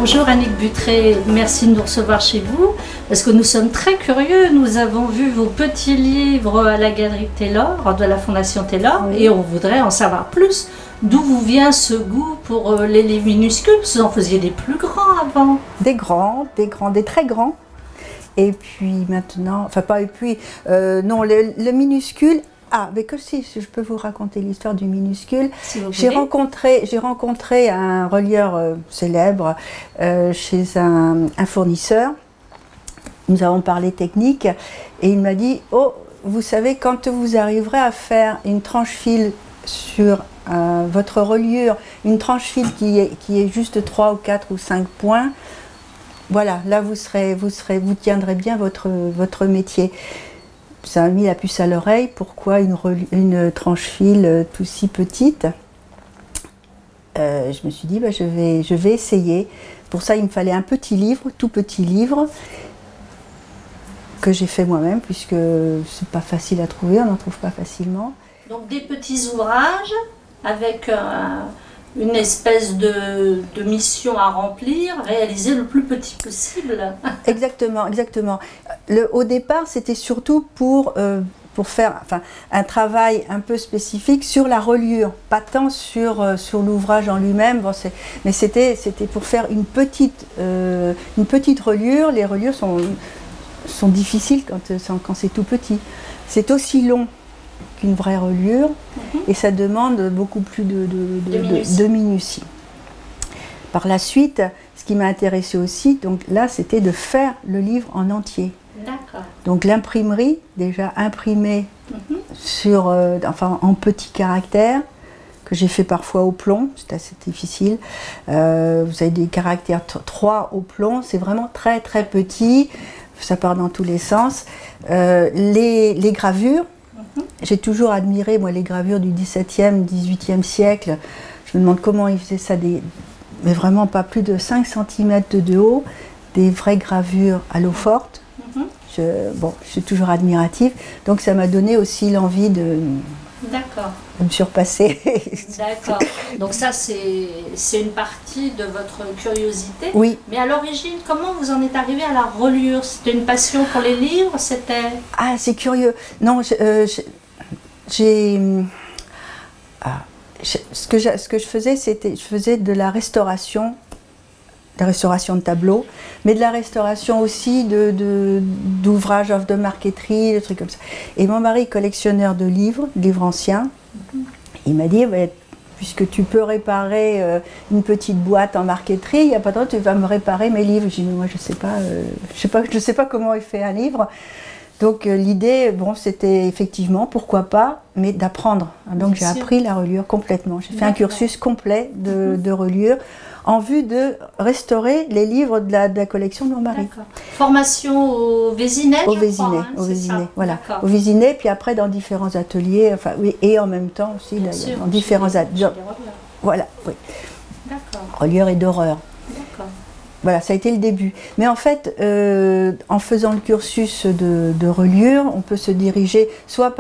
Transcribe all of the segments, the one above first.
Bonjour Annick Butré, merci de nous recevoir chez vous, parce que nous sommes très curieux. Nous avons vu vos petits livres à la Galerie Taylor, de la Fondation Taylor, oui. Et on voudrait en savoir plus. D'où vous vient ce goût pour les livres minuscules? Parce que vous en faisiez des plus grands avant. Des grands, des très grands. Et puis maintenant, enfin pas et puis, non, le minuscule. Ah, mais que si je peux vous raconter l'histoire du minuscule. Si j'ai rencontré un relieur célèbre chez un fournisseur. Nous avons parlé technique et il m'a dit, oh, vous savez, quand vous arriverez à faire une tranche fil sur votre reliure, une tranche fil qui est juste 3 ou 4 ou 5 points, voilà, là vous tiendrez bien votre métier. Ça m'a mis la puce à l'oreille. Pourquoi une tranche fil tout si petite? Je me suis dit, bah, je vais essayer. Pour ça, il me fallait un petit livre, tout petit livre, que j'ai fait moi-même, puisque c'est pas facile à trouver, on n'en trouve pas facilement. Donc des petits ouvrages avec une espèce de mission à remplir, réaliser le plus petit possible. Exactement, exactement. Au départ, c'était surtout pour faire un travail un peu spécifique sur la reliure, pas tant sur l'ouvrage en lui-même, bon, mais c'était pour faire une petite reliure. Les reliures sont difficiles quand c'est tout petit. C'est aussi long qu'une vraie reliure, et ça demande beaucoup plus de minutie. Par la suite, ce qui m'a intéressé aussi, donc là, c'était de faire le livre en entier. D'accord. Donc l'imprimerie, déjà imprimée en petits caractères, que j'ai fait parfois au plomb, c'est assez difficile. Vous avez des caractères 3 au plomb, c'est vraiment très très petit, ça part dans tous les sens. Les gravures, j'ai toujours admiré, moi, les gravures du XVIIe, XVIIIe siècle. Je me demande comment ils faisaient ça, mais vraiment pas plus de 5 cm de haut, des vraies gravures à l'eau forte. Je suis toujours admirative, donc ça m'a donné aussi l'envie de me surpasser. D'accord. Donc ça, c'est une partie de votre curiosité. Oui. Mais à l'origine, comment vous en êtes arrivé à la reliure? C'était une passion pour les livres? C'était... Ah, c'est curieux. Non, ce que je faisais, je faisais de la restauration de tableaux, mais de la restauration aussi d'ouvrages, de marqueterie, des trucs comme ça. Et mon mari, collectionneur de livres anciens, il m'a dit, bah, puisque tu peux réparer une petite boîte en marqueterie, il n'y a pas de temps, tu vas me réparer mes livres. J'ai dit, mais moi je sais pas comment il fait un livre. Donc l'idée, bon, c'était effectivement, pourquoi pas, mais d'apprendre. Donc j'ai appris la reliure complètement. J'ai fait un cursus complet de reliure en vue de restaurer les livres de la collection de mon mari. Formation au Vésinet, au Vésinet, voilà. Au Vésinet, puis après dans différents ateliers, enfin oui, et en même temps aussi d'ailleurs, dans différents ateliers. Voilà, oui. D'accord. Reliure et d'horreur. D'accord. Voilà, ça a été le début. Mais en fait, en faisant le cursus de reliure, on peut se diriger soit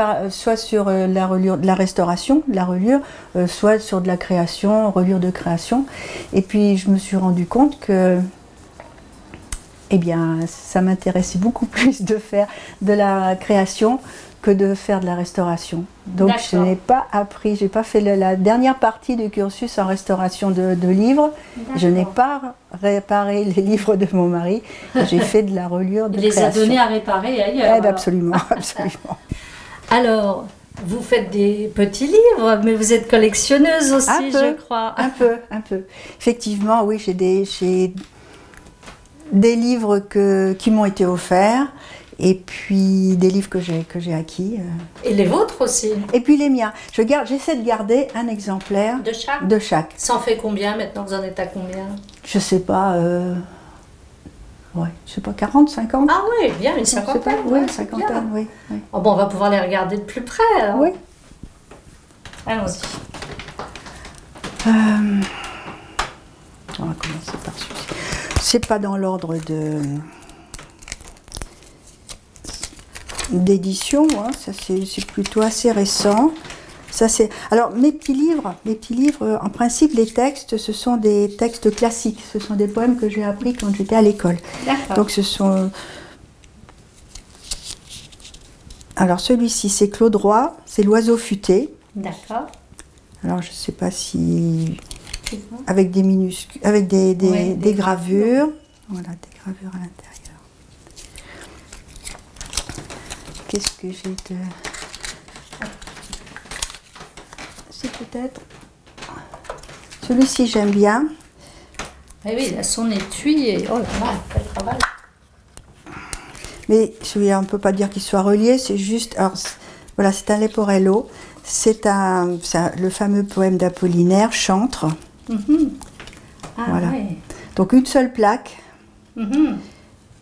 sur la reliure, de la restauration, de la reliure, soit sur de la création, reliure de création. Et puis, je me suis rendu compte que, eh bien, ça m'intéressait beaucoup plus de faire de la création que de faire de la restauration. Donc je n'ai pas appris, j'ai pas fait la dernière partie du cursus en restauration de livres. Je n'ai pas réparé les livres de mon mari. J'ai fait de la reliure de création. Il les a donnés à réparer ailleurs. Absolument, absolument. Alors, vous faites des petits livres, mais vous êtes collectionneuse aussi, je crois. Un peu. Effectivement, oui, j'ai des livres qui m'ont été offerts. Et puis des livres que j'ai acquis. Et les vôtres aussi? Et puis les miens. J'essaie de garder un exemplaire de chaque. Ça en fait combien maintenant? Vous en êtes à combien? Je sais pas, ouais, je sais pas, 40, 50. Ah oui, bien, une cinquantaine. Oui, une cinquantaine, oui. Oh, bon, on va pouvoir les regarder de plus près alors. Oui. Allons-y. On va commencer par celui-ci. C'est pas dans l'ordre d'édition, hein. Ça c'est plutôt assez récent. Ça c'est. Alors mes petits livres, en principe, les textes, ce sont des textes classiques. Ce sont des poèmes que j'ai appris quand j'étais à l'école. Donc ce sont. Alors celui-ci, c'est Claude Roy, c'est L'oiseau futé. D'accord. Alors je ne sais pas si avec des minuscules, avec des gravures. Voilà, des gravures à l'intérieur. Qu'est-ce que j'ai de. C'est peut-être. Celui-ci, j'aime bien. Eh oui, il a son étui et oh là là, quel travail. Mais celui-là, on ne peut pas dire qu'il soit relié, c'est juste. Alors, voilà, c'est un Leporello. C'est le fameux poème d'Apollinaire, Chantre. Ah, voilà. Ouais. Donc une seule plaque,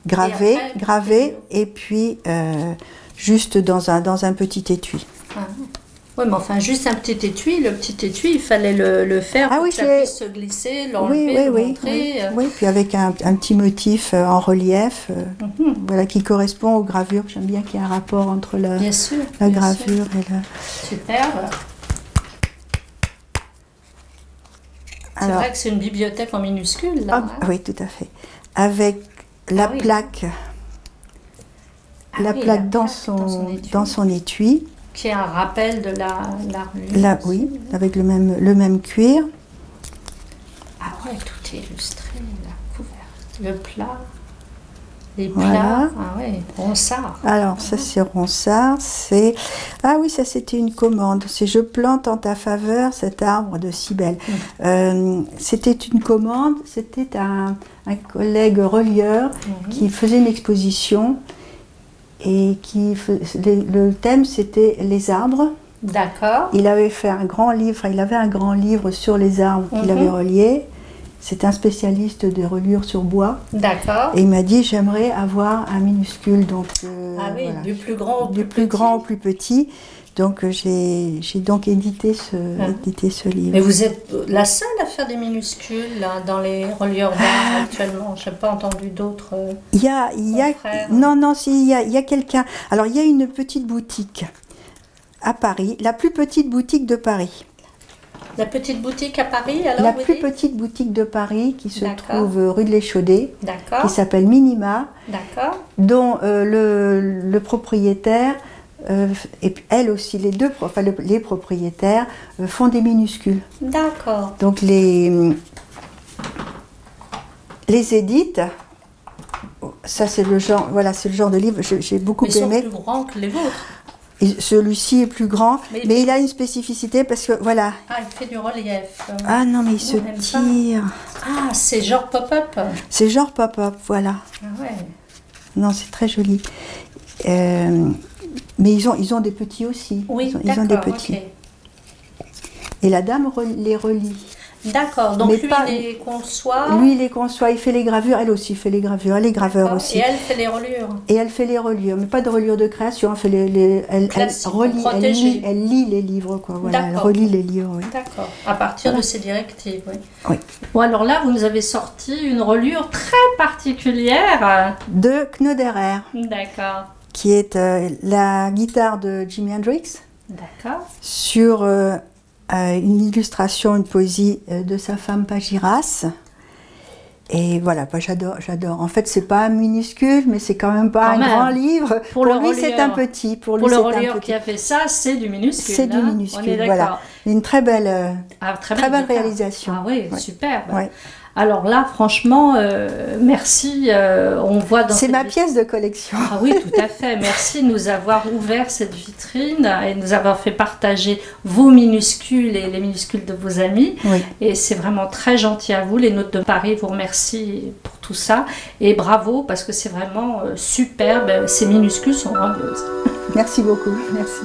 gravée, et puis juste dans un petit étui. Ah. Oui, mais enfin, juste un petit étui. Le petit étui, il fallait le faire pour que ça puisse se glisser, l'enlever, le montrer. Oui, puis avec un petit motif en relief, voilà, qui correspond aux gravures. J'aime bien qu'il y ait un rapport entre la gravure et la... Superbe. C'est vrai que c'est une bibliothèque en minuscule, là. Oui, tout à fait. Avec la plaque, dans son étui. Qui est un rappel de la rue. Oui, avec le même cuir. Ah ouais, tout est illustré, la couverte, le plat, les plats. Voilà. Ah ouais, Ronsard. Alors ça c'est Ronsard, ah oui, ça c'était une commande. C'est Je plante en ta faveur cet arbre de Cybèle. C'était une commande, c'était un collègue relieur qui faisait une exposition. Et le thème c'était les arbres. D'accord. Il avait fait un grand livre, sur les arbres qu'il avait relié. C'est un spécialiste des reliures sur bois. D'accord. Et il m'a dit j'aimerais avoir un minuscule, donc voilà. Du plus grand au plus petit. Donc j'ai donc édité ce livre. Mais vous êtes la seule à faire des minuscules là, dans les reliures d'art actuellement. Je n'ai pas entendu d'autres. Il y a quelqu'un. Alors il y a une petite boutique à Paris, la plus petite boutique de Paris. La petite boutique à Paris, alors? La plus petite boutique de Paris qui se trouve rue de l'Échaudé, qui s'appelle Minima, dont le propriétaire et puis elle aussi, les propriétaires font des minuscules. D'accord. Donc les édites. Ça c'est le genre, c'est le genre de livre j'ai beaucoup aimé. Ils sont plus grands que les vôtres. Celui-ci est plus grand, mais il a une spécificité parce que voilà. Ah, il fait du relief. Ah non, mais il se tire. Ah, c'est genre pop-up. C'est genre pop-up, voilà. Ah ouais. Non, c'est très joli. Mais ils ont des petits aussi. Oui, ils ont des petits. Okay. Et la dame les relie. D'accord, donc il les conçoit. Lui, il les conçoit, il fait les gravures, elle aussi fait les gravures, elle est graveur aussi. Et elle fait les reliures. Et elle fait les reliures, mais pas de reliures de création, elle fait elle lit les livres, quoi. Voilà, elle relie les livres. Oui. D'accord, à partir de ses directives, oui. Oui. Bon, alors là, vous nous avez sorti une reliure très particulière. De Knoderer. D'accord. Qui est la guitare de Jimi Hendrix. D'accord. Sur une illustration, une poésie de sa femme Pagiras. Et voilà, j'adore. En fait, c'est pas un minuscule, mais c'est quand même pas un grand livre. Pour lui, c'est un petit. Pour le relieur qui a fait ça, c'est du minuscule. C'est du minuscule, voilà. Une très belle, très belle réalisation. Ah oui, superbe. Ouais. Alors là, franchement, merci. On voit dans c'est ma pièce de collection. Ah oui, tout à fait. Merci de nous avoir ouvert cette vitrine et de nous avoir fait partager vos minuscules et les minuscules de vos amis. Oui. Et c'est vraiment très gentil à vous. Les Notes de Paris vous remercient pour tout ça. Et bravo, parce que c'est vraiment superbe. Ces minuscules sont grandioses. Merci beaucoup. Merci.